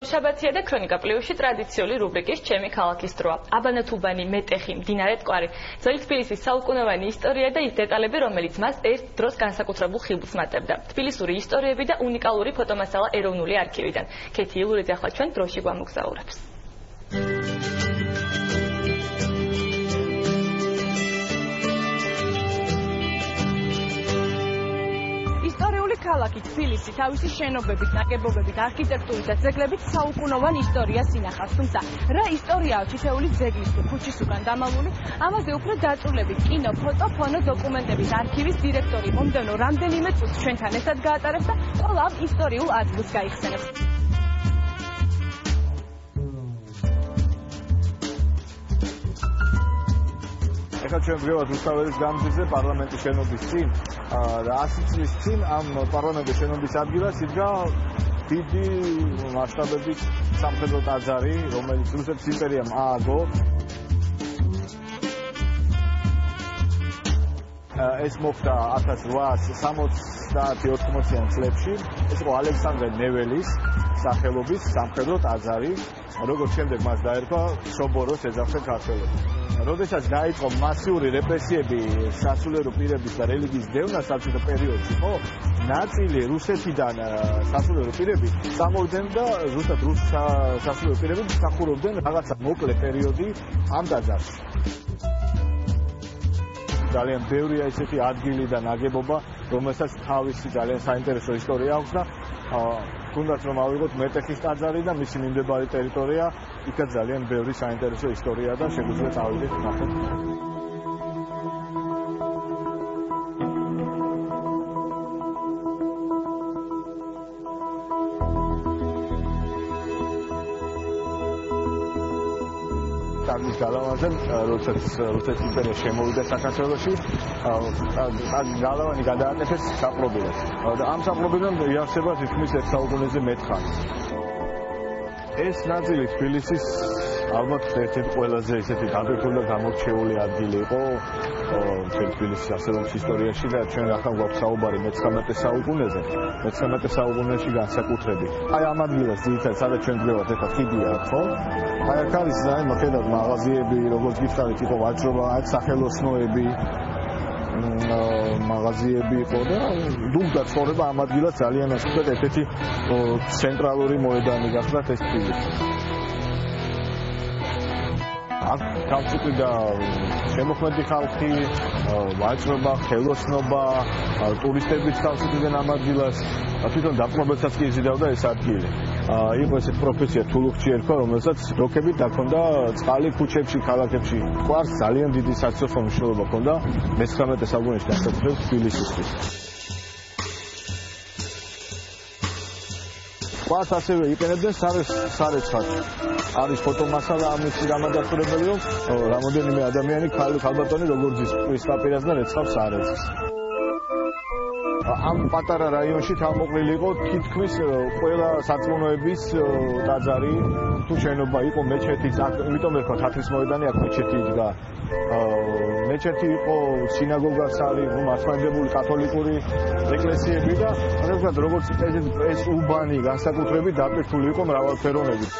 შაბათია და ქრონიკა პლუსში ტრადიციული რუბრიკის ჩემი ქალაქის დროა. აბანათუბანი, მეტეხი, მდინარე მტკვარი, ძველი თბილისის საუკუნოვანი ისტორია და ის დეტალები, რომელიც მას ერთ დროს განსაკუთრებულ ხიბლს მატებდა. თბილისური ისტორიები და უნიკალური ფოტომასალა ეროვნული არქივიდან. ქეთი ილურიძე ახლა ჩვენ დროში გვამოგზაურებს. ქალაქი თბილისი თავისი შენობებით, ნაგებობებით, არქიტექტურით და ძეგლებით საუკუნოვან ისტორიას ინახავს. თუმცა რა ისტორიაა ჩითეული ძეგლის თუ ქუჩის უკან დამალული? ამაზე უფრო დაწვრილებით კინო, ფოტო, ფონო დოკუმენტების არქივის დირექტორი მომდევნო რამდენიმე წუთს ჩვენთან ერთად გაატარებს და ყველა ამ ისტორიულ ადგილს გაიხსენებს. ეხლა ჩვენ ვდგევართ რუსთაველის გამზირზე პარლამენტის შენობის წინ და 100 წლის წინ ამ პარლამენტის შენობის ადგილას იდგა დიდი მასშტაბების სამხედრო ტაძარი, რომელიც რუსეთის იმპერიამ ააგო. ეს მოხდა 1870-80 წლებში. ეს იყო ალექსანდრე ნეველის სახელობის სამხედრო ტაძარი, როგორც შემდეგ მას დაერქვა სობოროს ეძახზე ქართველები. როდესაც დაიწყო მასიური რეპრესიები სასულიერო პირების და რელიგიის დევნა საბჭოთა პერიოდში, ხო? ნაწილი რუსეთიდან სასულიერო პირები წამოვიდნენ და ზუსტად რუს სასულიერო პირები მსახურობდნენ რაღაცა მოკლე პერიოდი ამ ტაძარში. ძალიან ბევრია ესეთი ადგილი და ნაგებობა, რომელსაც თავისი ძალიან საინტერესო ისტორია აქვს და თუნდაც რომ ავიღოთ მეტეხის ტაძარი და მისი მიმდებარე ტერიტორია, იქაც ძალიან ბევრი საინტერესო ისტორია და შეგვიძლია წავიდეთ ნახოთ. ტაძრის გალავანზე, როდესაც რუსეთის იმპერია შემოვიდა საქართველოში, გალავანი გადააკეთეს საპყრობილედ. და ამ საპყრობილედან იარსება თითქმის 1 საუკუნეზე მეტ ხანს. ეს ნაწილი თბილისის ალბათ ერთ-ერთი ყველაზე ისეთი გაბედული და გამორჩეული ადგილი იყო თბილისის არსებობის ისტორიაში და ჩვენ ახლა გვაქვს საუბარი მე-19 საუკუნეზე. მე-19 საუკუნეში განსაკუთრებით. აი ამ ადგილას ძირითადად სადაც ჩვენ ვდგევართ, ეხლა ხიდია, ხო? აი აქ არის ხედავთ მაღაზიები, როგორც გითხარით, იყო ვაჭრობა, აქ სახელოსნოები, მაღაზიები იყო და დუმდა ცხოვრება ამ ადგილას ძალიან ასწორად ერთ-ერთი ცენტრალური მოედანი გახლავთ ეს თბილისი. აქ თავმოყრიდა შემოქმედი ხალხი, ვაჭრობა, ხელოსნობა, ტურისტებიც თავმოყრიდნენ ამ ადგილას. თვითონ დაპყრობებსაც კი იზიდავდა ეს ადგილი. იყო ესეთ პროფესია თულუხჩი ერქვა, რომელსაც როკებით დაქონდა წყალი ქუჩებში, ქალაქებში. მტკვარს ძალიან დიდი საცოცხლო მნიშვნელობა ჰქონდა მე-19 საუკუნეში განსაკუთრებით თბილისისთვის. მტკვარს ასევე იყენებდნენ სარეცხად. არის ფოტომასალა ამისი გამადასტურებელი, რომ რამოდენიმე ადამიანი ქალბატონი როგორც ის პისპაპირას და რეცხავს სარეცხს. ამ პატარა რაიონში თავმოყრილი იყო თითქმის ყველა სარწმუნოების ტაძარი თუ შენობა, იყო მეჩეთიც, იმიტომ ერქვა თათრის მოედანი, აქ მეჩეთი იდგა. მეჩეთი იყო, სინაგოგაც არის, მასვენდებული კათოლიკური ეკლესიები და ასე როგორც ეს უბანი განსაკუთრებით დატვირთული იყო მრავალფეროვნებით.